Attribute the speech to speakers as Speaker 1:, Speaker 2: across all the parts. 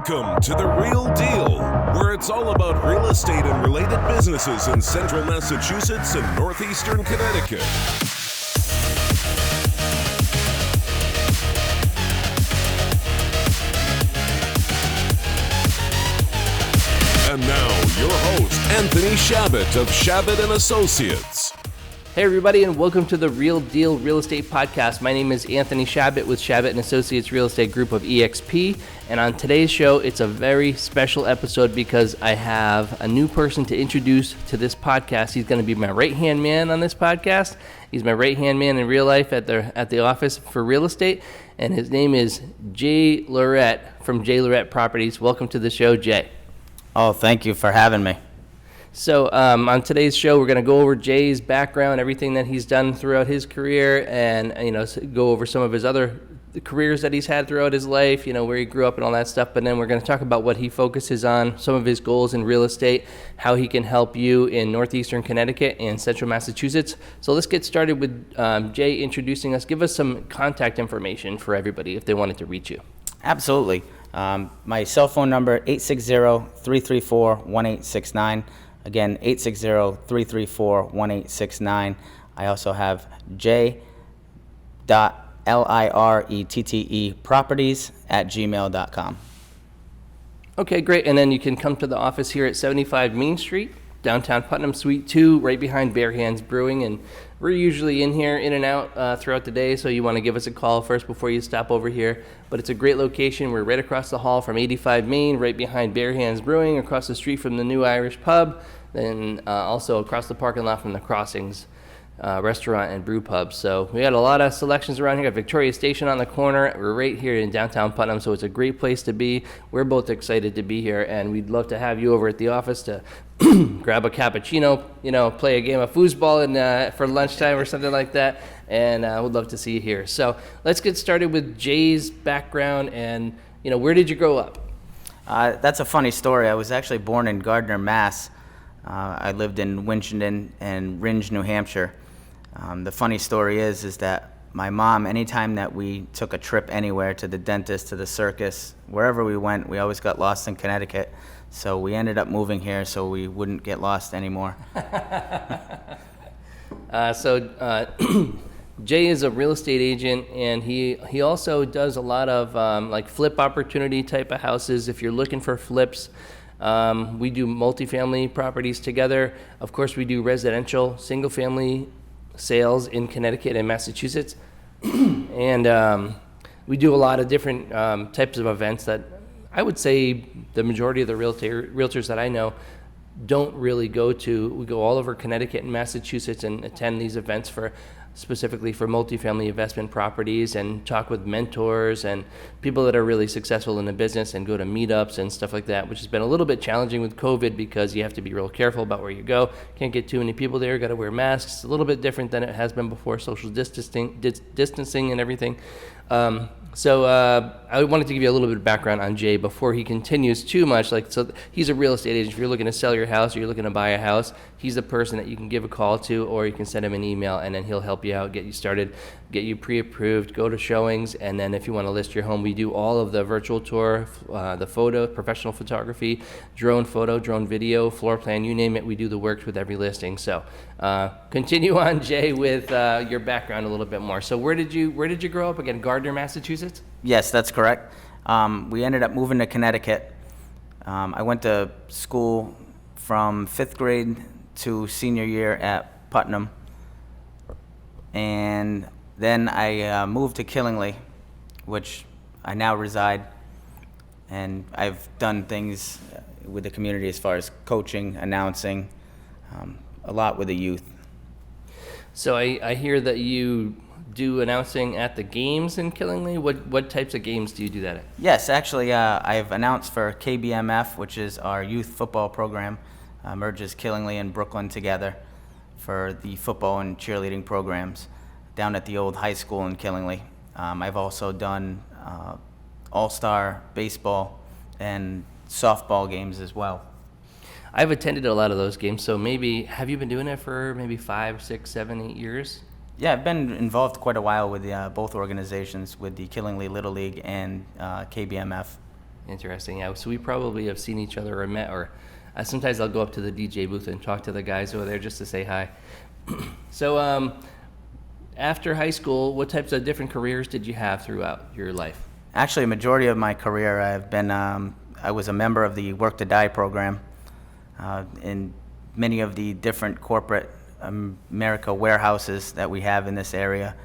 Speaker 1: Welcome to The Real Deal, where it's all about real estate and related businesses in central Massachusetts and northeastern Connecticut. And now, your host, Anthony Shabbat of Shabbat and Associates.
Speaker 2: Hey everybody, and welcome to the Real Deal Real Estate Podcast. My name is Anthony Shabbat with Shabbat and Associates Real Estate Group of eXp. And on today's show, it's a very special episode because I have a new person to introduce to this podcast. He's going to be my right-hand man on this podcast. He's my right-hand man in real life at the office for real estate. And his name is Jay Lirette from Lirette Properties. Welcome to the show, Jay.
Speaker 3: Oh, thank you for having me.
Speaker 2: So on today's show, we're going to go over Jay's background, everything that he's done throughout his career, and go over some of his other careers that he's had throughout his life, where he grew up and all that stuff. But then we're going to talk about what he focuses on, some of his goals in real estate, how he can help you in northeastern Connecticut and central Massachusetts. So let's get started with Jay introducing us. Give us some contact information for everybody if they wanted to reach you.
Speaker 3: Absolutely. My cell phone number, 860-334-1869. Again, 860-334-1869. I also have j.lirette properties@gmail.com.
Speaker 2: Okay, great. And then you can come to the office here at 75 Main Street, downtown Putnam, Suite 2, right behind Bare Hands Brewing. And we're usually in here, in and out throughout the day, so you want to give us a call first before you stop over here. But it's a great location. We're right across the hall from 85 Main, right behind Bare Hands Brewing, across the street from the New Irish Pub, then also across the parking lot from the Crossings Restaurant and Brew Pub. So we got a lot of selections around here. Got Victoria Station on the corner. We're right here in downtown Putnam, so it's a great place to be. We're both excited to be here, and we'd love to have you over at the office to grab a cappuccino, play a game of foosball for lunchtime or something like that, and we'd love to see you here. So let's get started with Jay's background, and where did you grow up?
Speaker 3: That's a funny story. I was actually born in Gardner, Mass. I lived in Winchendon and Rindge, New Hampshire. The funny story is that my mom, anytime that we took a trip anywhere, to the dentist, to the circus, wherever we went, we always got lost in Connecticut. So we ended up moving here so we wouldn't get lost anymore.
Speaker 2: Jay is a real estate agent, and he also does a lot of flip opportunity type of houses. If you're looking for flips, we do multifamily properties together. Of course, we do residential single-family sales in Connecticut and Massachusetts. And we do a lot of different types of events that I would say the majority of the realtors that I know don't really go to. We go all over Connecticut and Massachusetts and attend these events specifically for multifamily investment properties, and talk with mentors and people that are really successful in the business, and go to meetups and stuff like that, which has been a little bit challenging with COVID because you have to be real careful about where you go. Can't get too many people there, got to wear masks. It's a little bit different than it has been before, social distancing and everything. So I wanted to give you a little bit of background on Jay before he continues too much. So he's a real estate agent. If you're looking to sell your house or you're looking to buy a house, he's the person that you can give a call to, or you can send him an email, and then he'll help you out, get you started, get you pre-approved, go to showings, and then if you want to list your home, we do all of the virtual tour, the photo, professional photography, drone photo, drone video, floor plan, you name it, we do the works with every listing. So continue on, Jay, with your background a little bit more. So where did you grow up again? Gardner, Massachusetts?
Speaker 3: Yes, that's correct. We ended up moving to Connecticut. I went to school from 5th grade to senior year at Putnam. And then I moved to Killingly, which I now reside. And I've done things with the community as far as coaching, announcing, a lot with the youth. So
Speaker 2: I hear that you do announcing at the games in Killingly. What types of games do you do that at?
Speaker 3: Yes, actually, I've announced for KBMF, which is our youth football program, merges Killingly and Brooklyn together for the football and cheerleading programs down at the old high school in Killingly. I've also done all-star baseball and softball games as well.
Speaker 2: I've attended a lot of those games, so have you been doing it for maybe 5, 6, 7, 8 years?
Speaker 3: Yeah, I've been involved quite a while with both organizations, with the Killingly Little League and KBMF.
Speaker 2: Interesting. Yeah. So we probably have seen each other or met, or sometimes I'll go up to the DJ booth and talk to the guys over there just to say hi. So after high school, what types of different careers did you have throughout your life?
Speaker 3: Actually, a majority of my career, I was a member of the Work to Die program in many of the different corporate America warehouses that we have in this area.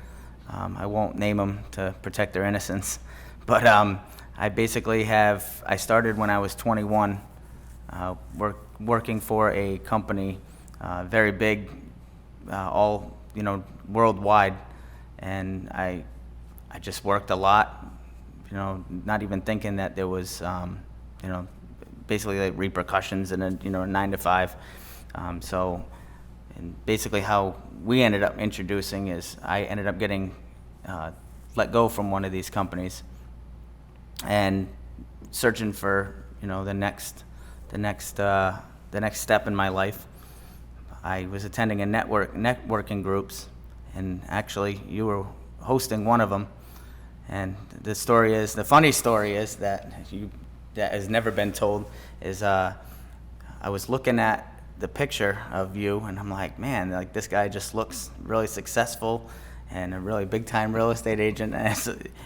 Speaker 3: I won't name them to protect their innocence, but I started when I was 21, working for a company very big, all worldwide, and I just worked a lot, not even thinking that there was basically like repercussions in a 9 to 5. And basically how we ended up introducing is I ended up getting let go from one of these companies and searching for the next step in my life. I was attending networking groups, and actually you were hosting one of them. And the funny story is that has never been told is I was looking at the picture of you, and I'm like, man, like this guy just looks really successful and a really big time real estate agent.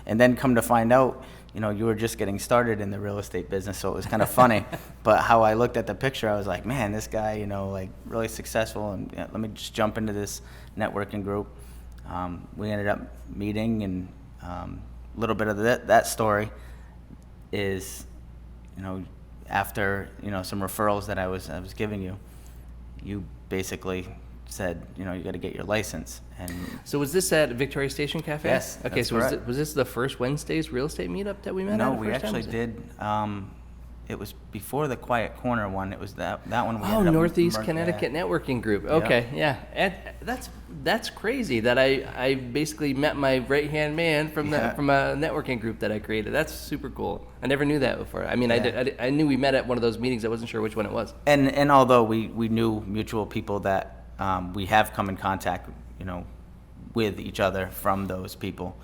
Speaker 3: And then come to find out, you were just getting started in the real estate business, so it was kind of funny. But how I looked at the picture, I was like, man, this guy, like really successful, and let me just jump into this networking group. We ended up meeting, and a little bit of that story is, after some referrals that I was giving you, you basically said, you got to get your license. And
Speaker 2: so was this at Victoria Station Cafe?
Speaker 3: Yes.
Speaker 2: Okay, so was this the first Wednesday's real estate meetup that we met?
Speaker 3: No,
Speaker 2: at
Speaker 3: we actually did. It was before the Quiet Corner one. It was that one. We ended up
Speaker 2: Northeast Connecticut Networking Group. Okay, yeah. And that's crazy that I basically met my right hand man from a networking group that I created. That's super cool. I never knew that before. I mean, yeah. I knew we met at one of those meetings. I wasn't sure which one it was.
Speaker 3: And although we knew mutual people that we have come in contact, with each other from those people.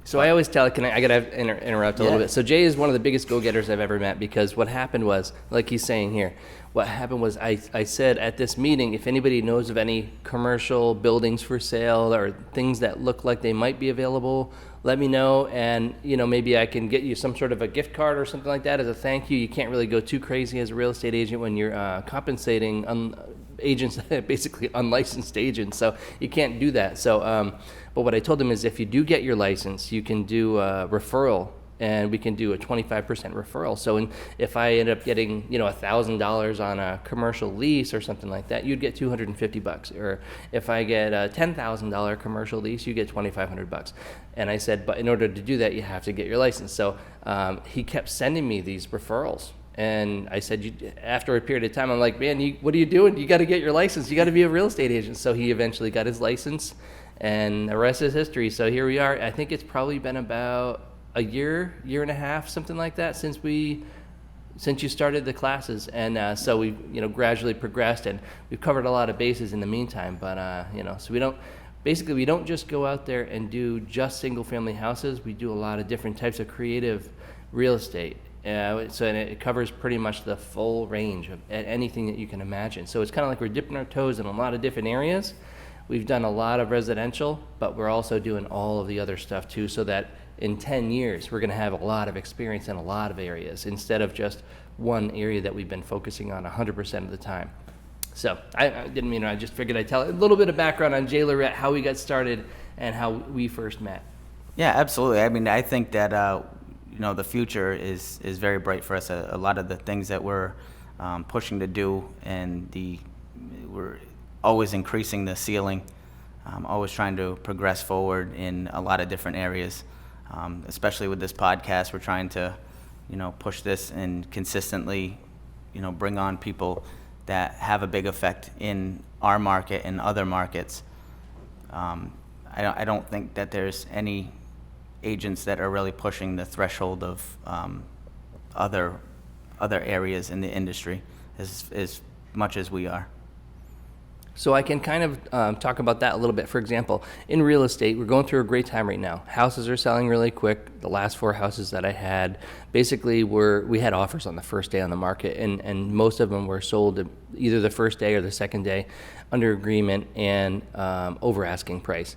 Speaker 2: So I always tell, I gotta interrupt a little bit. So Jay is one of the biggest go-getters I've ever met, because what happened was, like he's saying here, what happened was I said at this meeting, if anybody knows of any commercial buildings for sale or things that look like they might be available, let me know, and maybe I can get you some sort of a gift card or something like that as a thank you. You can't really go too crazy as a real estate agent when you're compensating agents, basically unlicensed agents, so you can't do that. So but what I told them is, if you do get your license, you can do a referral, and we can do a 25% referral. So if I end up getting $1,000 on a commercial lease or something like that, you'd get $250. Or if I get a $10,000 commercial lease, you get $2,500. And I said, but in order to do that, you have to get your license. So he kept sending me these referrals. And I said, after a period of time, I'm like, man, what are you doing? You got to get your license. You got to be a real estate agent. So he eventually got his license, and the rest is history. So here we are. I think it's probably been about a year and a half, something like that, since you started the classes. And so we, gradually progressed, and we've covered a lot of bases in the meantime. But so we don't just go out there and do just single family houses. We do a lot of different types of creative real estate. And it covers pretty much the full range of anything that you can imagine. So it's kind of like we're dipping our toes in a lot of different areas. We've done a lot of residential, but we're also doing all of the other stuff too, so that in 10 years, we're going to have a lot of experience in a lot of areas, instead of just one area that we've been focusing on 100% of the time. So I didn't mean, I just figured I'd tell a little bit of background on Jay Lirettte, how we got started and how we first met. Yeah,
Speaker 3: absolutely. I mean, I think that the future is very bright for us. A lot of the things that we're pushing to do, and we're always increasing the ceiling, always trying to progress forward in a lot of different areas. Especially with this podcast, we're trying to, push this and consistently, bring on people that have a big effect in our market and other markets. I don't think that there's any agents that are really pushing the threshold of other areas in the industry as much as we are.
Speaker 2: So I can kind of talk about that a little bit. For example, in real estate, we're going through a great time right now. Houses are selling really quick. The last 4 houses that I had, basically we had offers on the first day on the market, and most of them were sold either the first day or the second day under agreement and over asking price.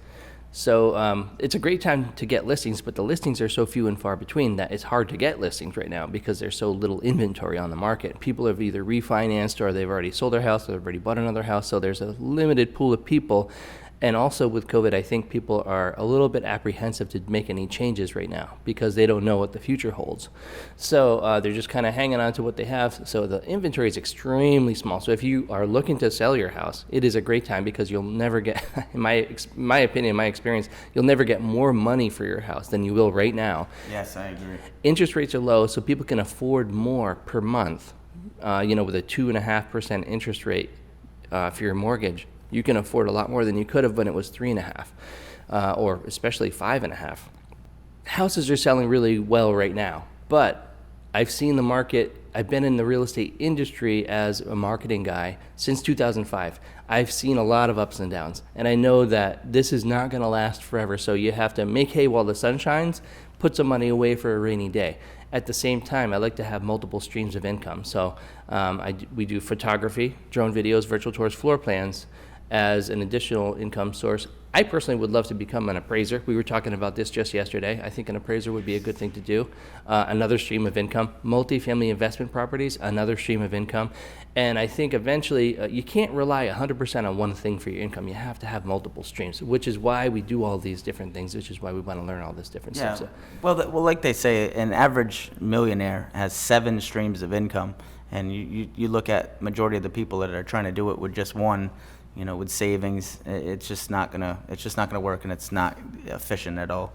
Speaker 2: So it's a great time to get listings, but the listings are so few and far between that it's hard to get listings right now because there's so little inventory on the market. People have either refinanced or they've already sold their house or they've already bought another house, so there's a limited pool of people. And also with COVID, I think people are a little bit apprehensive to make any changes right now because they don't know what the future holds. So they're just kind of hanging on to what they have. So the inventory is extremely small. So if you are looking to sell your house, it is a great time because you'll never get, in my opinion, my experience, you'll never get more money for your house than you will right now.
Speaker 3: Yes, I agree.
Speaker 2: Interest rates are low, so people can afford more per month. With a 2.5% interest rate for your mortgage. You can afford a lot more than you could have when it was 3.5, or especially 5.5. Houses are selling really well right now, but I've seen the market. I've been in the real estate industry as a marketing guy since 2005. I've seen a lot of ups and downs, and I know that this is not going to last forever. So you have to make hay while the sun shines, put some money away for a rainy day. At the same time, I like to have multiple streams of income. So we do photography, drone videos, virtual tours, floor plans, as an additional income source. I personally would love to become an appraiser. We were talking about this just yesterday. I think an appraiser would be a good thing to do. Another stream of income. Multifamily investment properties, another stream of income. And I think eventually you can't rely 100% on one thing for your income. You have to have multiple streams, which is why we do all these different things, which is why we want to learn all this different stuff. So,
Speaker 3: well, like they say, an average millionaire has 7 streams of income. And you look at majority of the people that are trying to do it with just one, with savings, it's just not gonna work, and it's not efficient at all.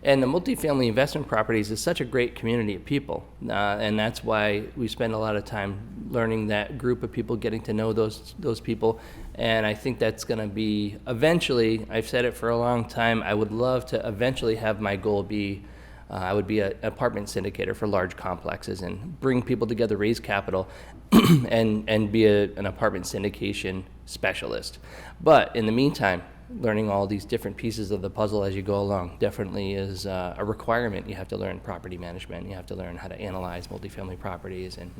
Speaker 2: And the multifamily investment properties is such a great community of people, and that's why we spend a lot of time learning that group of people, getting to know those people. And I think that's going to be eventually. I've said it for a long time. I would love to eventually have my goal be. I would be an apartment syndicator for large complexes and bring people together, raise capital, and be an apartment syndication specialist. But in the meantime, learning all these different pieces of the puzzle as you go along definitely is a requirement. You have to learn property management. You have to learn how to analyze multifamily properties and,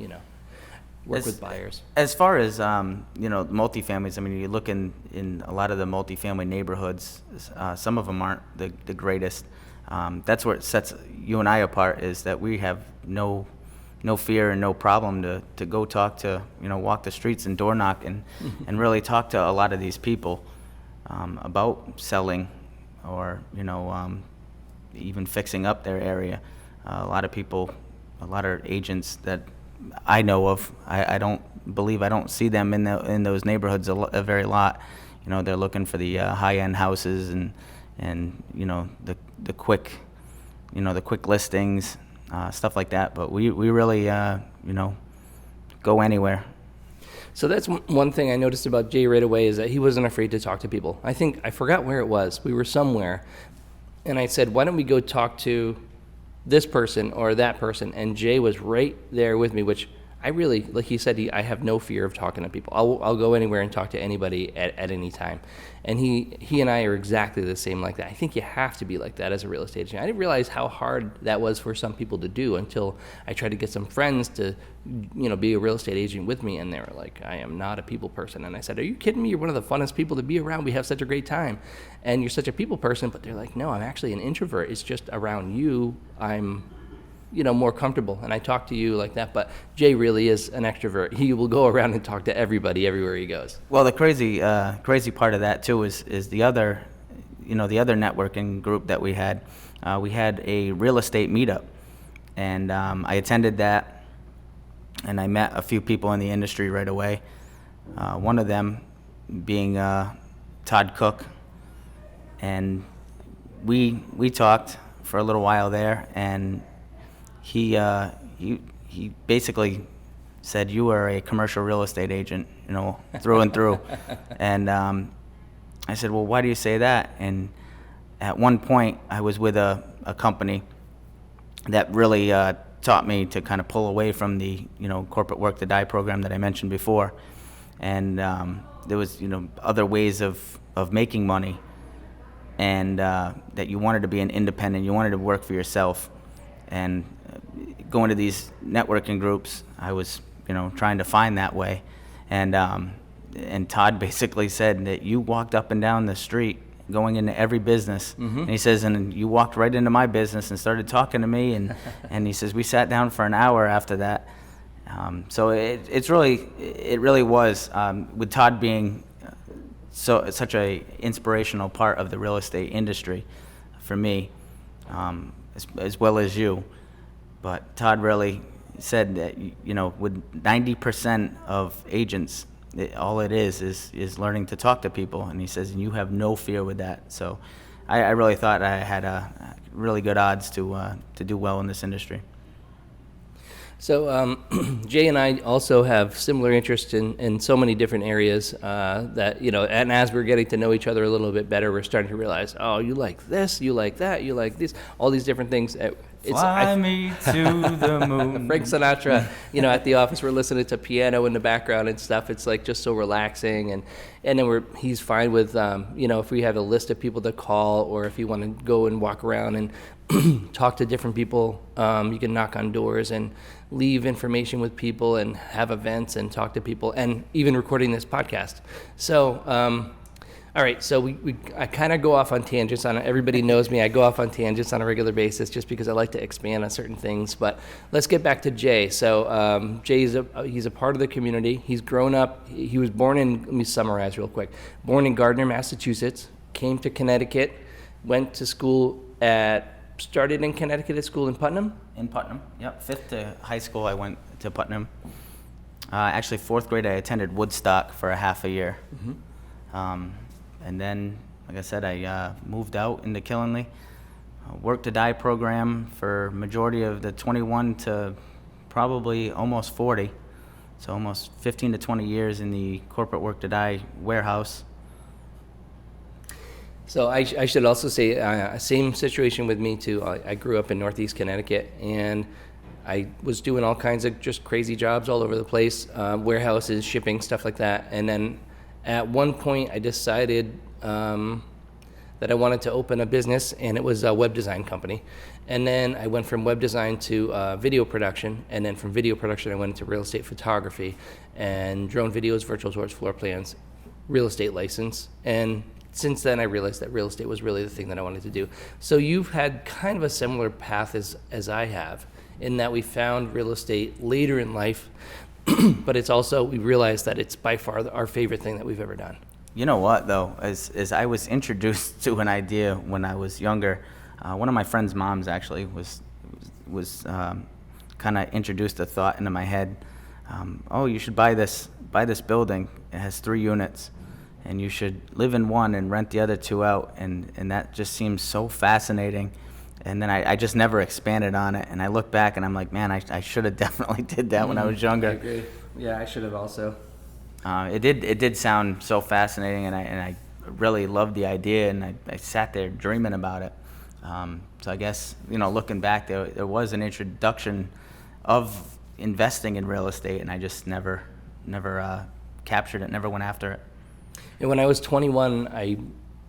Speaker 2: work with buyers.
Speaker 3: As far as, multifamilies, I mean, you look in a lot of the multifamily neighborhoods, some of them aren't the greatest. That's where it sets you and I apart, is that we have no fear and no problem to go talk to, walk the streets and door knock and really talk to a lot of these people about selling or, even fixing up their area. A lot of agents that I know of, I don't see them in those neighborhoods a very lot. They're looking for the high-end houses and the quick listings, stuff like that. But we really go anywhere.
Speaker 2: So that's one thing I noticed about Jay right away, is that he wasn't afraid to talk to people. I forgot where it was. We were somewhere, and I said, why don't we go talk to this person or that person? And Jay was right there with me, which I really, like he said, I have no fear of talking to people. I'll go anywhere and talk to anybody at any time. And he and I are exactly the same like that. I think you have to be like that as a real estate agent. I didn't realize how hard that was for some people to do until I tried to get some friends to, be a real estate agent with me. And they were like, I am not a people person. And I said, are you kidding me? You're one of the funnest people to be around. We have such a great time. And you're such a people person. But they're like, no, I'm actually an introvert. It's just around you, I'm more comfortable, and I talk to you like that. But Jay really is an extrovert. He will go around and talk to everybody everywhere he goes.
Speaker 3: Well, the crazy part of that too is the other networking group that we had. We had a real estate meetup, and I attended that, and I met a few people in the industry right away. One of them being Todd Cook, and we talked for a little while there, and he basically said, you are a commercial real estate agent, through and through. And I said, well, why do you say that? And at one point, I was with a company that really taught me to kind of pull away from the corporate work to die program that I mentioned before. and there was other ways of making money, and that you wanted to be an independent, you wanted to work for yourself, and going to these networking groups, I was trying to find that way, and Todd basically said that you walked up and down the street going into every business, and he says, and you walked right into my business and started talking to me, and he says we sat down for an hour after that. So it really was, with Todd being such a inspirational part of the real estate industry for me, as well as you. But Todd really said that with 90% of agents, all it is learning to talk to people, and he says, and you have no fear with that. So I really thought I had really good odds to do well in this industry.
Speaker 2: So Jay and I also have similar interests in so many different areas that, and as we're getting to know each other a little bit better, we're starting to realize, oh, you like this, you like that, you like this, all these different things.
Speaker 3: Fly me to the moon.
Speaker 2: Frank Sinatra, at the office, we're listening to piano in the background and stuff. It's like just so relaxing. And then he's fine with, if we have a list of people to call, or if you want to go and walk around and talk to different people, you can knock on doors and leave information with people and have events and talk to people, and even recording this podcast. So, all right, so I kind of go off on tangents on it. Everybody knows me. I go off on tangents on a regular basis just because I like to expand on certain things. But let's get back to Jay. So Jay he's a part of the community. He's grown up. He was born in, let me summarize real quick, born in Gardner, Massachusetts, came to Connecticut, went to school started in Connecticut at school in Putnam?
Speaker 3: In Putnam, yep. 5th to high school, I went to Putnam. Actually, 4th grade, I attended Woodstock for a half a year. And then, like I said, I moved out into Killingley, worked to die program for majority of the 21 to probably almost 40. So almost 15 to 20 years in the corporate work to die warehouse.
Speaker 2: So I should also say, same situation with me too. I grew up in Northeast Connecticut, and I was doing all kinds of just crazy jobs all over the place, warehouses, shipping, stuff like that. And then at one point I decided that I wanted to open a business, and it was a web design company. And then I went from web design to video production, and then from video production I went into real estate photography and drone videos, virtual tours, floor plans, real estate license. And since then I realized that real estate was really the thing that I wanted to do. So you've had kind of a similar path as I have, in that we found real estate later in life, but it's also, we realized that it's by far our favorite thing that we've ever done.
Speaker 3: You know what, though, as I was introduced to an idea when I was younger, one of my friend's moms actually was kind of introduced a thought into my head. Oh, you should buy this building. It has 3 units, and you should live in one and rent the other 2 out. And that just seems so fascinating. And then I just never expanded on it. And I look back and I'm like, man, I should have definitely did that when I was younger.
Speaker 2: I agree. Yeah, I should have also.
Speaker 3: It did sound so fascinating, and I really loved the idea, and I sat there dreaming about it. So I guess, looking back, there was an introduction of investing in real estate, and I just never captured it, never went after it.
Speaker 2: And when I was 21, I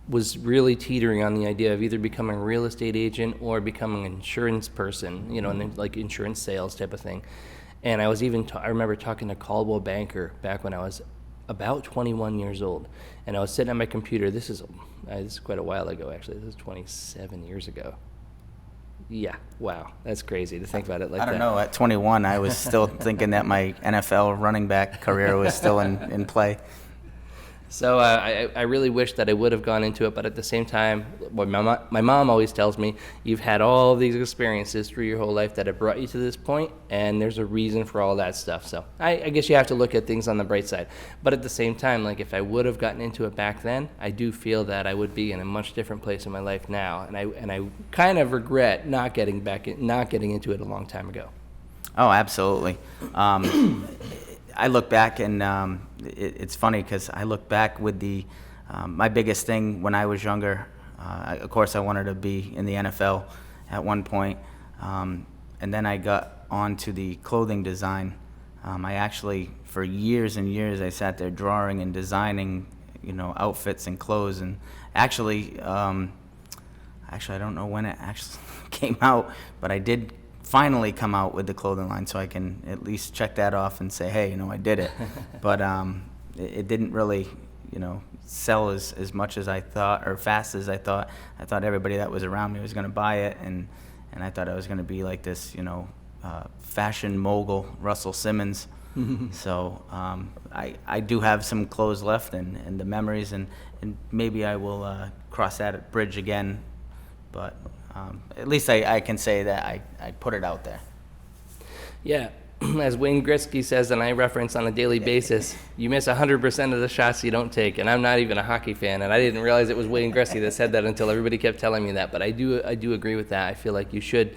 Speaker 2: was really teetering on the idea of either becoming a real estate agent or becoming an insurance person, like insurance sales type of thing. And I was I remember talking to Caldwell Banker back when I was about 21 years old, and I was sitting at my computer. This is quite a while ago, actually. This is 27 years ago. Yeah, wow, that's crazy to think about it like that.
Speaker 3: I don't know, at 21, I was still thinking that my NFL running back career was still in play.
Speaker 2: So I really wish that I would have gone into it, but at the same time, my mom always tells me, you've had all these experiences through your whole life that have brought you to this point, and there's a reason for all that stuff. So I guess you have to look at things on the bright side. But at the same time, like if I would have gotten into it back then, I do feel that I would be in a much different place in my life now, and I kind of regret not getting into it a long time ago.
Speaker 3: Oh, absolutely. I look back, and it's funny because I look back with my biggest thing when I was younger. Of course, I wanted to be in the NFL at one point, and then I got onto the clothing design I actually, for years and years, I sat there drawing and designing, outfits and clothes. And actually, I don't know when it actually came out, but I did finally come out with the clothing line, so I can at least check that off and say, hey, I did it. But it didn't really, sell as much as I thought, or fast as I thought. I thought everybody that was around me was going to buy it, and I thought I was going to be like this, fashion mogul, Russell Simmons. So I do have some clothes left and the memories, and maybe I will cross that bridge again. But at least I can say that I put it out there.
Speaker 2: Yeah, as Wayne Gretzky says, and I reference on a daily basis, you miss 100% of the shots you don't take. And I'm not even a hockey fan, and I didn't realize it was Wayne Gretzky that said that until everybody kept telling me that. But I do agree with that. I feel like you should.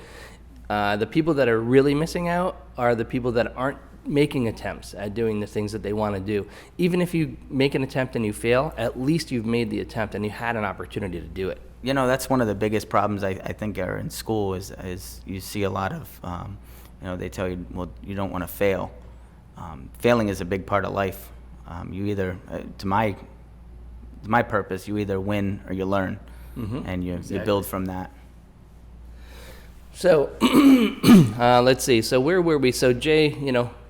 Speaker 2: The people that are really missing out are the people that aren't making attempts at doing the things that they want to do. Even if you make an attempt and you fail, at least you've made the attempt and you had an opportunity to do it.
Speaker 3: That's one of the biggest problems I think are in school is you see a lot of, they tell you, well, you don't want to fail. Failing is a big part of life. You either, to my purpose, you either win or you learn, and you build from that.
Speaker 2: So let's see. So where were we? So Jay,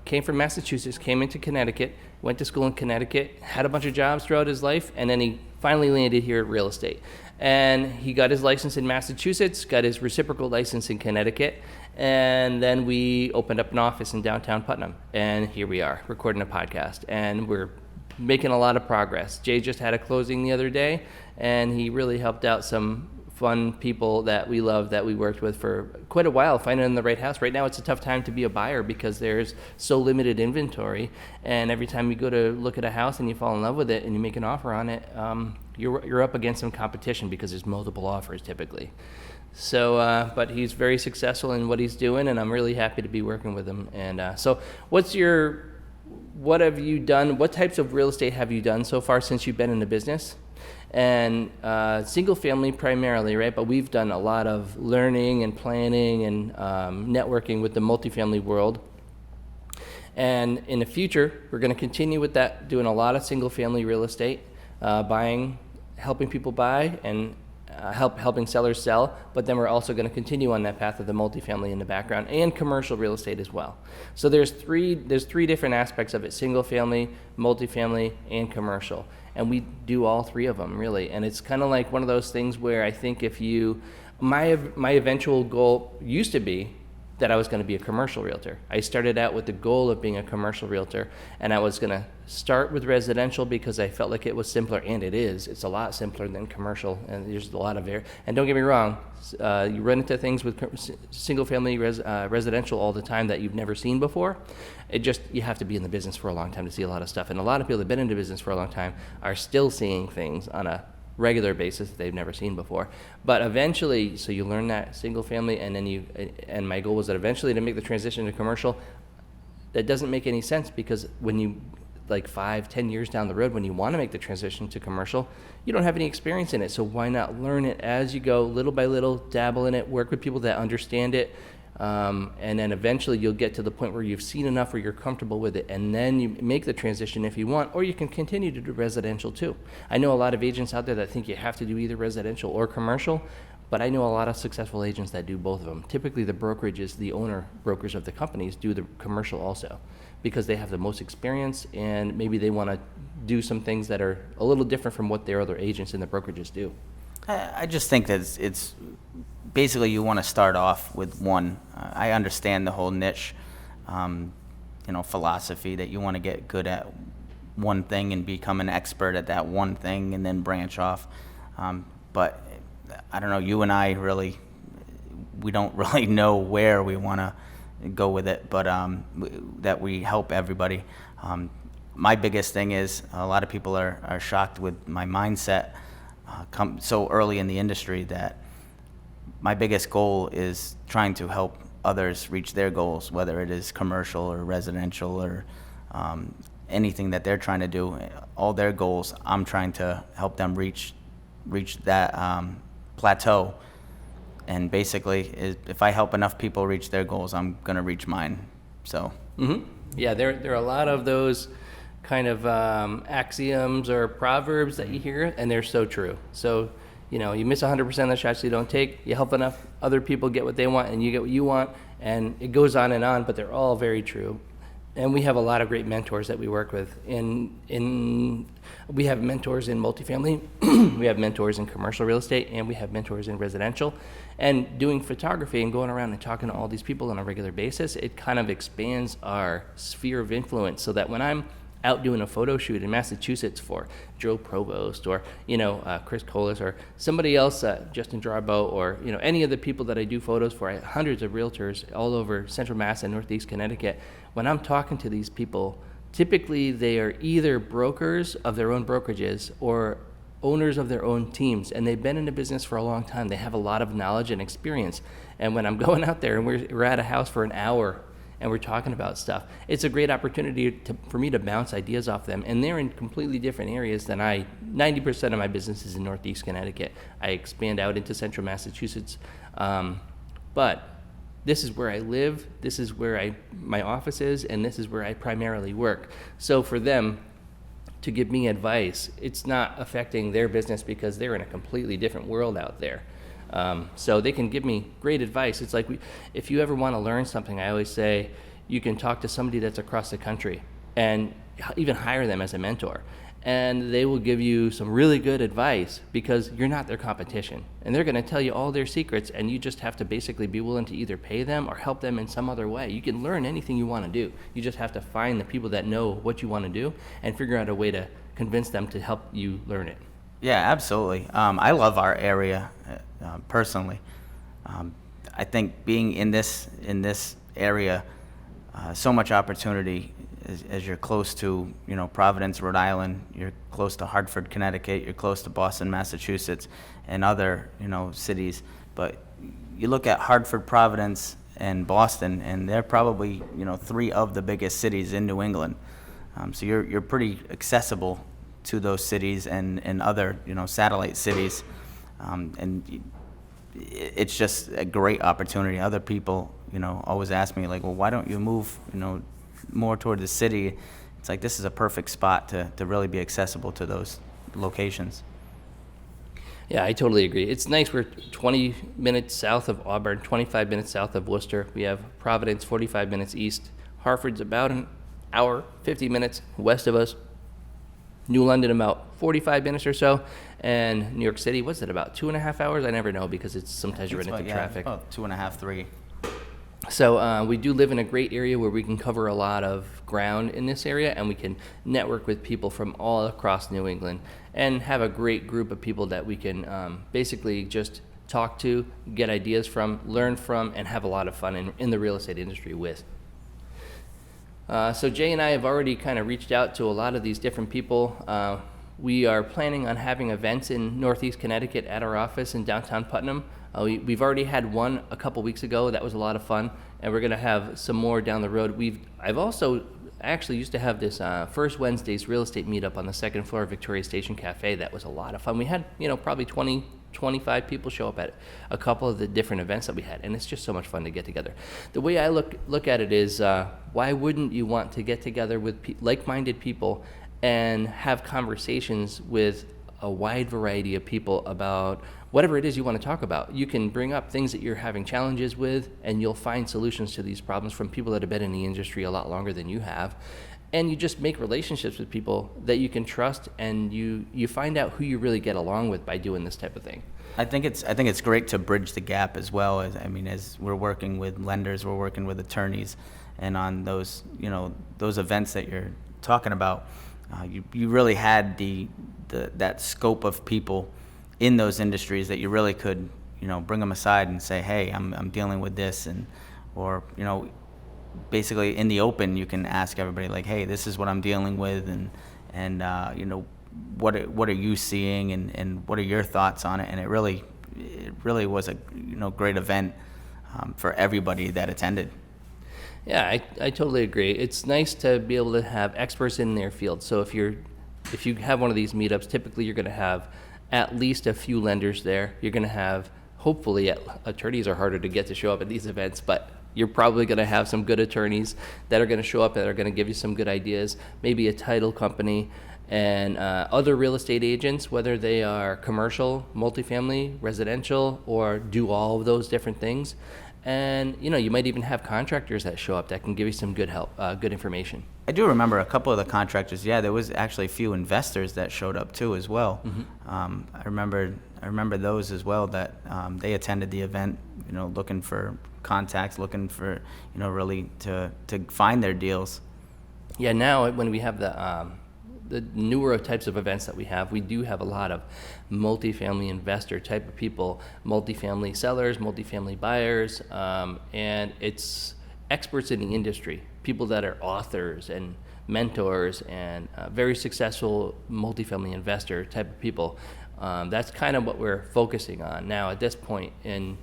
Speaker 2: came from Massachusetts, came into Connecticut, went to school in Connecticut, had a bunch of jobs throughout his life, and then he finally landed here at real estate. And he got his license in Massachusetts, got his reciprocal license in Connecticut, and then we opened up an office in downtown Putnam. And here we are, recording a podcast, and we're making a lot of progress. Jay just had a closing the other day, and he really helped out some fun people that we love, that we worked with for quite a while, finding the right house. Right now it's a tough time to be a buyer because there's so limited inventory, and every time you go to look at a house and you fall in love with it and you make an offer on it, you're up against some competition because there's multiple offers typically. So but he's very successful in what he's doing, and I'm really happy to be working with him. And so what have you done, what types of real estate have you done so far since you've been in the business? And single family primarily, right? But we've done a lot of learning and planning and networking with the multifamily world. And in the future, we're going to continue with that, doing a lot of single family real estate, helping people buy and helping sellers sell. But then we're also going to continue on that path of the multifamily in the background and commercial real estate as well. So there's three different aspects of it: single family, multifamily, and commercial. And we do all three of them, really. And it's kind of like one of those things where I think my eventual goal used to be that I was going to be a commercial realtor. I started out with the goal of being a commercial realtor, and I was going to start with residential because I felt like it was simpler, and it is. It's a lot simpler than commercial, and there's a lot of and don't get me wrong, you run into things with single-family residential all the time that you've never seen before. You have to be in the business for a long time to see a lot of stuff, and a lot of people that have been in the business for a long time are still seeing things on a regular basis that they've never seen before. But eventually, so you learn that single family, and then and my goal was that eventually to make the transition to commercial. That doesn't make any sense because when you, like 5-10 years down the road, when you want to make the transition to commercial, you don't have any experience in it. So why not learn it as you go, little by little, dabble in it, work with people that understand it, and then eventually you'll get to the point where you've seen enough where you're comfortable with it, and then you make the transition if you want, or you can continue to do residential too. I know a lot of agents out there that think you have to do either residential or commercial, but I know a lot of successful agents that do both of them. Typically the brokerages, the owner brokers of the companies, do the commercial also because they have the most experience, and maybe they want to do some things that are a little different from what their other agents in the brokerages do.
Speaker 3: I just think that it's basically you want to start off with one. I understand the whole niche, philosophy that you want to get good at one thing and become an expert at that one thing and then branch off. But I don't know, you and I we don't really know where we want to go with it, but that we help everybody. My biggest thing is a lot of people are shocked with my mindset come so early in the industry that my biggest goal is trying to help others reach their goals, whether it is commercial or residential or anything that they're trying to do. All their goals, I'm trying to help them reach that plateau. And basically, if I help enough people reach their goals, I'm going to reach mine. So.
Speaker 2: Mm-hmm. Yeah, there are a lot of those kind of axioms or proverbs that you hear, and they're so true. So, you miss 100% of the shots you don't take, you help enough other people get what they want, and you get what you want, and it goes on, but they're all very true. And we have a lot of great mentors that we work with. We have mentors in multifamily, we have mentors in commercial real estate, and we have mentors in residential. And doing photography and going around and talking to all these people on a regular basis, it kind of expands our sphere of influence, so that when I'm out doing a photo shoot in Massachusetts for Joe Provost or Chris Colas or somebody else, Justin Jarbo, or any of the people that I do photos for, hundreds of realtors all over Central Mass and Northeast Connecticut. When I'm talking to these people, typically they are either brokers of their own brokerages or owners of their own teams, and they've been in the business for a long time. They have a lot of knowledge and experience. And when I'm going out there and we're at a house for an hour and we're talking about stuff, it's a great opportunity for me to bounce ideas off them. And they're in completely different areas than 90% of my business is in Northeast Connecticut. I expand out into Central Massachusetts. But this is where I live, this is where my office is, and this is where I primarily work. So for them to give me advice, it's not affecting their business because they're in a completely different world out there. So they can give me great advice. It's like, if you ever want to learn something, I always say you can talk to somebody that's across the country and even hire them as a mentor. And they will give you some really good advice because you're not their competition. And they're going to tell you all their secrets, and you just have to basically be willing to either pay them or help them in some other way. You can learn anything you want to do. You just have to find the people that know what you want to do and figure out a way to convince them to help you learn it.
Speaker 3: Yeah, absolutely. I love our area personally. I think being in this area, so much opportunity as you're close to Providence, Rhode Island. You're close to Hartford, Connecticut. You're close to Boston, Massachusetts, and other cities. But you look at Hartford, Providence, and Boston, and they're probably three of the biggest cities in New England. So you're pretty accessible to those cities and other satellite cities, and it's just a great opportunity. Other people always ask me, like, well, why don't you move more toward the city? It's like, this is a perfect spot to really be accessible to those locations.
Speaker 2: Yeah, I totally agree. It's nice. We're 20 minutes south of Auburn, 25 minutes south of Worcester. We have Providence 45 minutes east. Hartford's about an hour, 50 minutes west of us. New London about 45 minutes or so. And New York City, what's it, about 2.5 hours? I never know because sometimes you run into traffic.
Speaker 3: About 2.5, 3.
Speaker 2: So we do live in a great area where we can cover a lot of ground in this area, and we can network with people from all across New England and have a great group of people that we can basically just talk to, get ideas from, learn from, and have a lot of fun in the real estate industry with. So Jay and I have already kind of reached out to a lot of these different people. We are planning on having events in Northeast Connecticut at our office in downtown Putnam. We've already had one a couple weeks ago. That was a lot of fun, and we're going to have some more down the road. I've also actually used to have this first Wednesday's real estate meetup on the second floor of Victoria Station Cafe. That was a lot of fun. We had probably 25 people show up at a couple of the different events that we had, and it's just so much fun to get together. The way I look at it is, why wouldn't you want to get together with like-minded people and have conversations with a wide variety of people about whatever it is you want to talk about? You can bring up things that you're having challenges with, and you'll find solutions to these problems from people that have been in the industry a lot longer than you have. And you just make relationships with people that you can trust, and you find out who you really get along with by doing this type of thing.
Speaker 3: I think it's great to bridge the gap as well. As we're working with lenders, we're working with attorneys, and on those events that you're talking about, you really had that scope of people in those industries that you really could bring them aside and say, hey, I'm dealing with this, or basically in the open you can ask everybody, like, hey, this is what I'm dealing with, and what are you seeing, and what are your thoughts on it? And it really was a great event for everybody that attended.
Speaker 2: Yeah, I totally agree. It's nice to be able to have experts in their field. So if you have one of these meetups, typically you're going to have at least a few lenders there. You're going to have, hopefully, attorneys are harder to get to show up at these events, but You're probably going to have some good attorneys that are going to show up that are going to give you some good ideas, maybe a title company, and other real estate agents, whether they are commercial, multifamily, residential, or do all of those different things. And you might even have contractors that show up that can give you some good help, good information.
Speaker 3: I do remember a couple of the contractors. Yeah, there was actually a few investors that showed up too as well. I remember those as well that they attended the event, looking for contacts, looking for really to find their deals.
Speaker 2: Yeah, now when we have the newer types of events that we do have a lot of multifamily investor type of people, multifamily sellers, multifamily buyers, and it's experts in the industry, people that are authors and mentors and very successful multifamily investor type of people. That's kind of what we're focusing on now at this point. And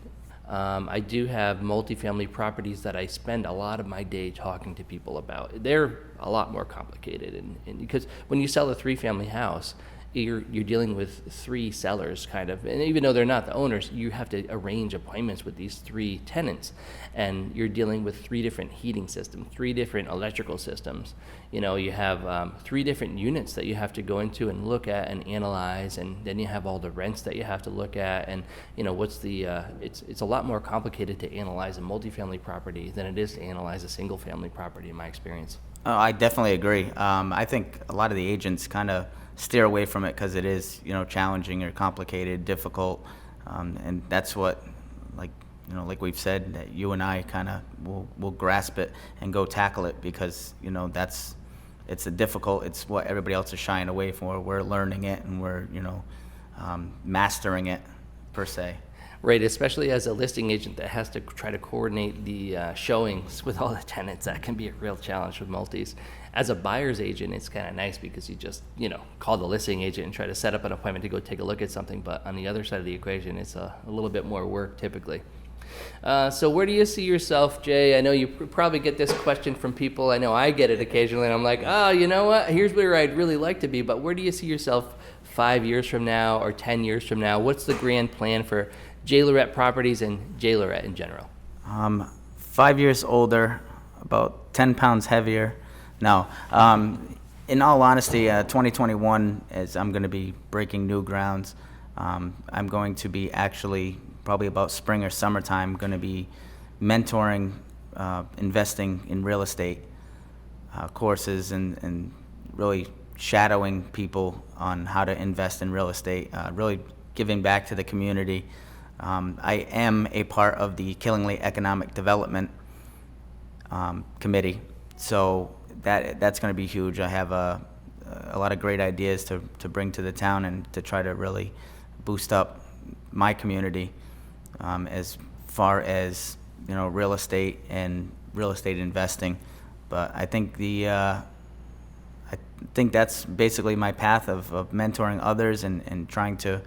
Speaker 2: I do have multifamily properties that I spend a lot of my day talking to people about. They're a lot more complicated, and because when you sell a 3-family house, you're dealing with 3 sellers kind of, and even though they're not the owners, you have to arrange appointments with these 3 tenants, and you're dealing with 3 different heating systems, 3 different electrical systems. You have 3 different units that you have to go into and look at and analyze, and then you have all the rents that you have to look at, and what's the it's a lot more complicated to analyze a multifamily property than it is to analyze a single family property in my experience.
Speaker 3: Oh, I definitely agree. I think a lot of the agents kind of steer away from it because it is, challenging or complicated, difficult, and that's what, like we've said, that you and I kind of will grasp it and go tackle it because it's what everybody else is shying away from. We're learning it and we're mastering it per se.
Speaker 2: Right, especially as a listing agent that has to try to coordinate the showings with all the tenants. That can be a real challenge with multis. As a buyer's agent, it's kind of nice because you just, call the listing agent and try to set up an appointment to go take a look at something. But on the other side of the equation, it's a little bit more work typically. So where do you see yourself, Jay? I know you probably get this question from people. I know I get it occasionally, and I'm like, oh, you know what? Here's where I'd really like to be. But where do you see yourself 5 years from now or 10 years from now? What's the grand plan for Lirette Properties and Lirette in general?
Speaker 3: 5 years older, about 10 pounds heavier. No, in all honesty, 2021 is I'm going to be breaking new grounds. I'm going to be actually probably about spring or summertime going to be mentoring, investing in real estate courses and really shadowing people on how to invest in real estate, really giving back to the community. I am a part of the Killingly Economic Development Committee, so that's going to be huge. I have a lot of great ideas to bring to the town and to try to really boost up my community as far as real estate and real estate investing. But I think that's basically my path of mentoring others and trying to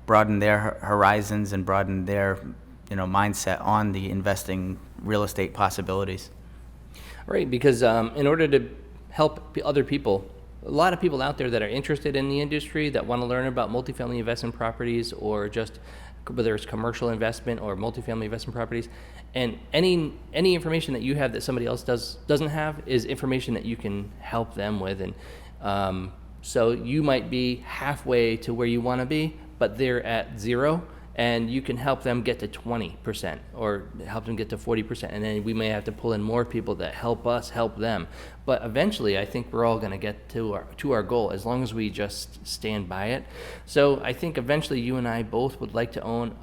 Speaker 3: broaden their horizons and broaden their mindset on the investing real estate possibilities.
Speaker 2: Right, because in order to help other people, a lot of people out there that are interested in the industry that want to learn about multifamily investment properties or just whether it's commercial investment or multifamily investment properties, and any information that you have that somebody else doesn't have is information that you can help them with. And so you might be halfway to where you want to be, but they're at 0, and you can help them get to 20% or help them get to 40%, and then we may have to pull in more people that help us help them. But eventually, I think we're all going to get to our goal as long as we just stand by it. So I think eventually you and I both would like to own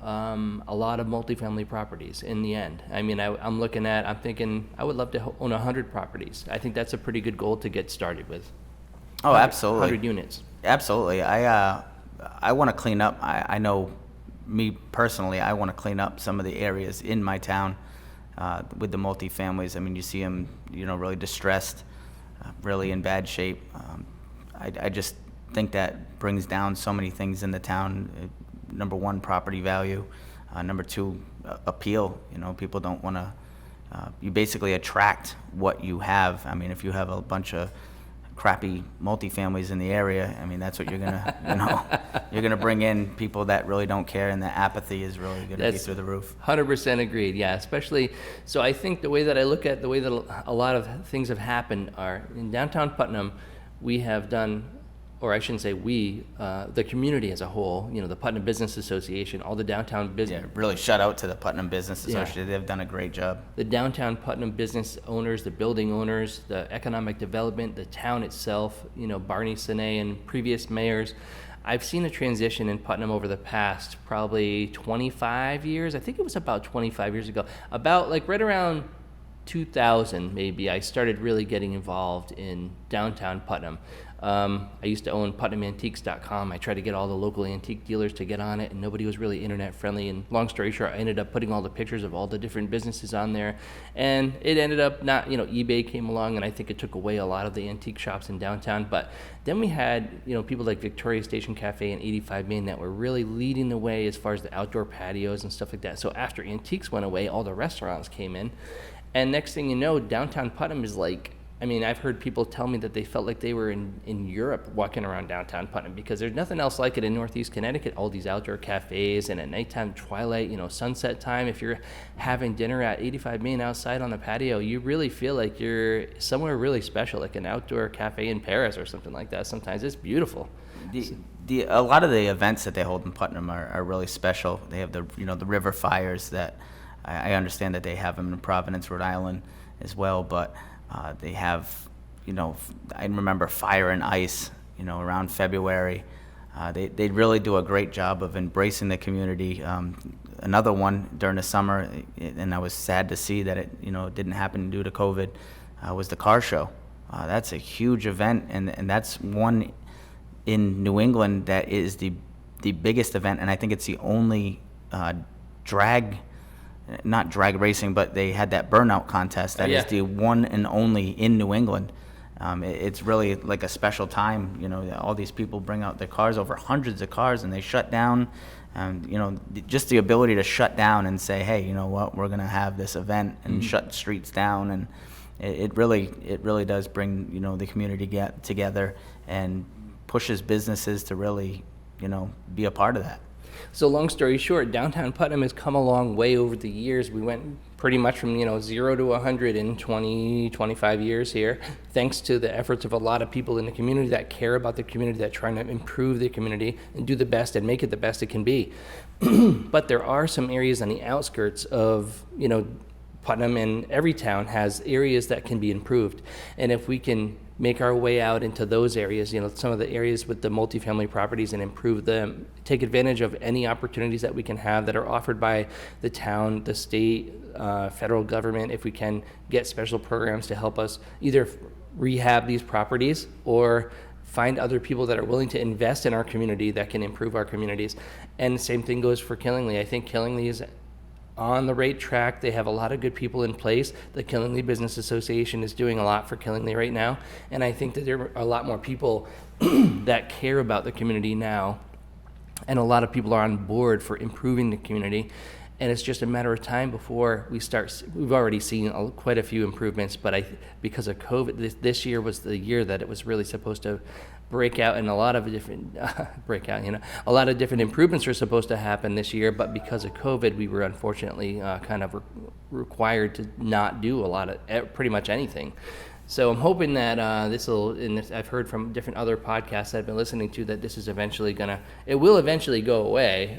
Speaker 2: a lot of multifamily properties in the end. I mean, I'm thinking I would love to own 100 properties. I think that's a pretty good goal to get started with.
Speaker 3: Oh, absolutely.
Speaker 2: 100 units.
Speaker 3: Absolutely. I want to clean up. I know me personally, I want to clean up some of the areas in my town with the multifamilies. I mean, you see them, really distressed, really in bad shape. I just think that brings down so many things in the town. Number one, property value. Number two, appeal. People don't want to. You basically attract what you have. I mean, if you have a bunch of crappy multifamilies in the area, I mean, that's what you're gonna, you're gonna bring in people that really don't care, and the apathy is really gonna be through the roof.
Speaker 2: 100% agreed. Yeah, especially. So I think the way that I look at the way that a lot of things have happened are in downtown Putnam, we have done, or I shouldn't say we, the community as a whole, the Putnam Business Association, all the downtown business.
Speaker 3: Yeah, really shout out to the Putnam Business Association. They've done a great job.
Speaker 2: The downtown Putnam business owners, the building owners, the economic development, the town itself, Barney Sine and previous mayors. I've seen a transition in Putnam over the past probably 25 years. I think it was about 25 years ago. About like right around 2000 maybe, I started really getting involved in downtown Putnam. I used to own PutnamAntiques.com. I tried to get all the local antique dealers to get on it, and nobody was really internet friendly. And long story short, I ended up putting all the pictures of all the different businesses on there. And it ended up not, eBay came along, and I think it took away a lot of the antique shops in downtown. But then we had, people like Victoria Station Cafe and 85 Main that were really leading the way as far as the outdoor patios and stuff like that. So after antiques went away, all the restaurants came in. And next thing you know, downtown Putnam is like, I've heard people tell me that they felt like they were in Europe walking around downtown Putnam, because there's nothing else like it in Northeast Connecticut. All these outdoor cafes, and at nighttime, twilight, sunset time, if you're having dinner at 85 Main outside on the patio, you really feel like you're somewhere really special, like an outdoor cafe in Paris or something like that. Sometimes it's beautiful.
Speaker 3: A lot of the events that they hold in Putnam are really special. They have the river fires that I understand that they have them in Providence, Rhode Island as well, but they have, I remember Fire and Ice, around February. They really do a great job of embracing the community. Another one during the summer, and I was sad to see that it, didn't happen due to COVID, was the car show. That's a huge event, and that's one in New England that is the biggest event, and I think it's the only not drag racing, but they had that burnout contest. That is the one and only in New England. It's really like a special time. All these people bring out their cars, over hundreds of cars, and they shut down. Just the ability to shut down and say, hey, you know what, we're going to have this event, and shut streets down. And it really does bring, the community together and pushes businesses to really, be a part of that.
Speaker 2: So long story short, downtown Putnam has come a long way over the years. We went pretty much from 0 to 100 in 25 years here, thanks to the efforts of a lot of people in the community that care about the community, that trying to improve the community and do the best and make it the best it can be. But there are some areas on the outskirts of, Putnam, and every town has areas that can be improved. And if we can make our way out into those areas, some of the areas with the multifamily properties, and improve them, take advantage of any opportunities that we can have that are offered by the town, the state, federal government, if we can get special programs to help us either rehab these properties or find other people that are willing to invest in our community that can improve our communities. And the same thing goes for Killingly. I think Killingly is on the right track. They have a lot of good people in place. The Killingly Business Association is doing a lot for Killingly right now, and I think that there are a lot more people that care about the community now, and a lot of people are on board for improving the community. And it's just a matter of time before we start. We've already seen quite a few improvements, but because of COVID, this year was the year that it was really supposed to break out, and a lot of different a lot of different improvements are supposed to happen this year. But because of COVID, we were unfortunately kind of required to not do a lot of pretty much anything. So I'm hoping that I've heard from different other podcasts I've been listening to that this is it will eventually go away.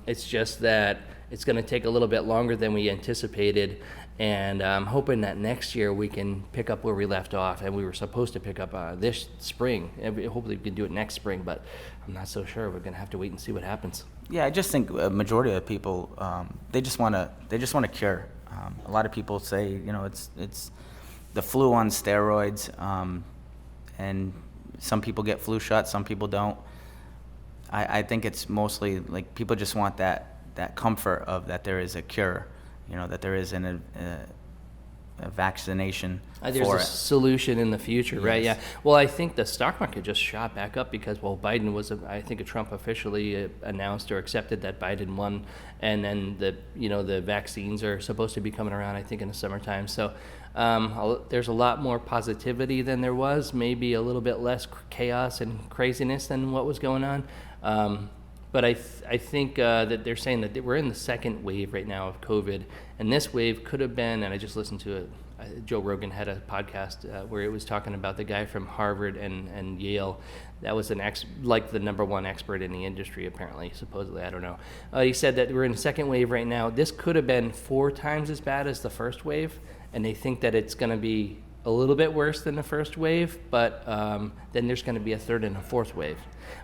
Speaker 2: It's just that it's going to take a little bit longer than we anticipated, and I'm hoping that next year we can pick up where we left off, and we were supposed to pick up this spring. Hopefully we can do it next spring, but I'm not so sure. We're going to have to wait and see what happens.
Speaker 3: Yeah, I just think a majority of people, they just want a cure. A lot of people say, it's the flu on steroids, and some people get flu shots, some people don't. I think it's mostly like people just want that comfort of that there is a cure, that there is a vaccination
Speaker 2: There's
Speaker 3: for
Speaker 2: a
Speaker 3: it.
Speaker 2: solution in the future, right?
Speaker 3: Yes.
Speaker 2: Yeah. Well, I think the stock market just shot back up because, well, Biden was, I think Trump officially announced or accepted that Biden won, and then the vaccines are supposed to be coming around, I think, in the summertime. So there's a lot more positivity than there was, maybe a little bit less chaos and craziness than what was going on. But I think that they're saying that we're in the second wave right now of COVID, and this wave could have been, and I just listened to it, Joe Rogan had a podcast where it was talking about the guy from Harvard and Yale. That was the number one expert in the industry, apparently, supposedly, I don't know. He said that we're in the second wave right now. This could have been 4 times as bad as the first wave, and they think that it's going to be a little bit worse than the first wave, but then there's going to be a third and a fourth wave.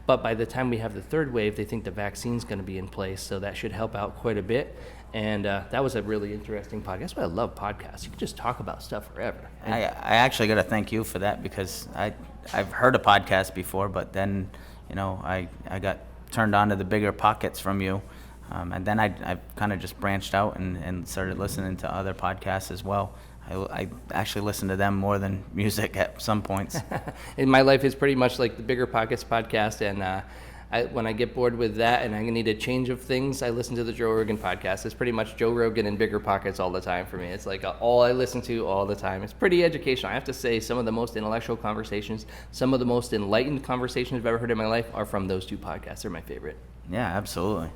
Speaker 2: But by the time we have the third wave, they think the vaccine's going to be in place, so that should help out quite a bit. And that was a really interesting podcast. That's why I love podcasts. You can just talk about stuff forever.
Speaker 3: I actually got to thank you for that, because I've heard a podcast before, but then I got turned on to the Bigger Pockets from you, and then I kind of just branched out and started listening to other podcasts as well. I actually listen to them more than music at some points.
Speaker 2: In my life is pretty much like the Bigger Pockets podcast, and when I get bored with that and I need a change of things, I listen to the Joe Rogan podcast. It's pretty much Joe Rogan and Bigger Pockets all the time for me. It's like all I listen to all the time. It's pretty educational. I have to say, some of the most intellectual conversations, some of the most enlightened conversations I've ever heard in my life are from those 2 podcasts. They're my favorite.
Speaker 3: Yeah, absolutely.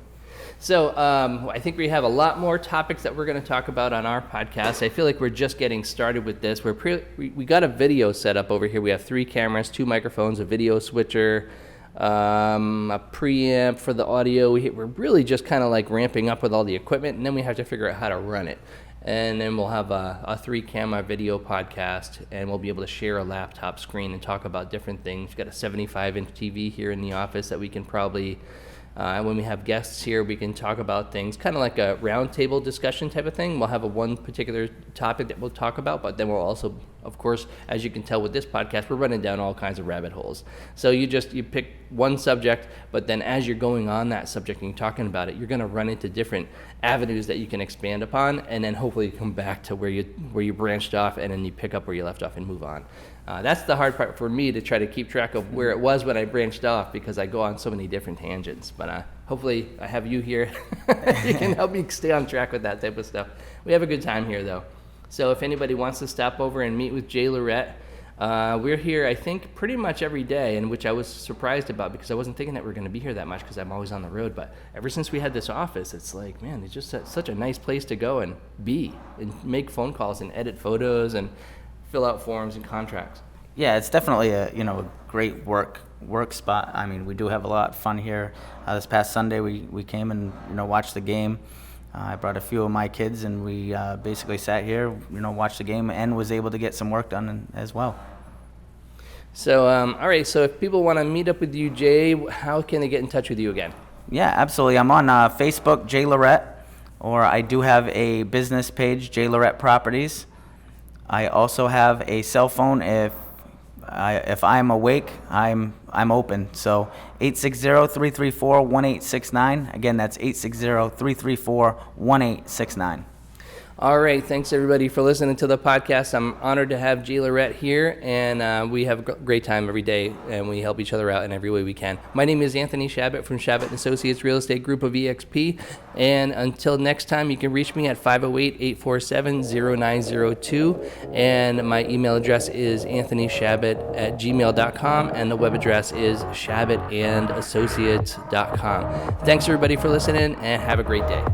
Speaker 2: So I think we have a lot more topics that we're going to talk about on our podcast. I feel like we're just getting started with this. We got a video set up over here. We have 3 cameras, 2 microphones, a video switcher, a preamp for the audio. We're really just kind of like ramping up with all the equipment, and then we have to figure out how to run it. And then we'll have a 3-camera video podcast, and we'll be able to share a laptop screen and talk about different things. We've got a 75-inch TV here in the office that we can probably... when we have guests here, we can talk about things, kind of like a roundtable discussion type of thing. We'll have one particular topic that we'll talk about, but then we'll also, of course, as you can tell with this podcast, we're running down all kinds of rabbit holes. So you pick one subject, but then as you're going on that subject and you're talking about it, you're going to run into different avenues that you can expand upon, and then hopefully come back to where you branched off, and then you pick up where you left off and move on. That's the hard part for me, to try to keep track of where it was when I branched off, because I go on so many different tangents. But hopefully I have you here. You can help me stay on track with that type of stuff. We have a good time here, though. So if anybody wants to stop over and meet with Jay Lirettte, we're here, I think, pretty much every day, and which I was surprised about, because I wasn't thinking that we were going to be here that much, because I'm always on the road. But ever since we had this office, it's like, man, it's just such a nice place to go and be and make phone calls and edit photos and fill out forms and contracts.
Speaker 3: Yeah, it's definitely a great work spot. I mean, we do have a lot of fun here. This past Sunday, we came and watched the game. I brought a few of my kids, and we basically sat here, watched the game, and was able to get some work done as well.
Speaker 2: So, all right. So, if people want to meet up with you, Jay, how can they get in touch with you again?
Speaker 3: Yeah, absolutely. I'm on Facebook, Jay Lirettte, or I do have a business page, Lirette Properties. I also have a cell phone. If I'm awake, I'm open. So 860-334-1869. Again, that's 860-334-1869.
Speaker 2: All right. Thanks, everybody, for listening to the podcast. I'm honored to have Jay Lirettte here, and we have a great time every day, and we help each other out in every way we can. My name is Anthony Shabbat from Shabbat & Associates Real Estate Group of eXp, and until next time, you can reach me at 508-847-0902, and my email address is anthonyshabbat@gmail.com, and the web address is shabbatandassociates.com. Thanks, everybody, for listening, and have a great day.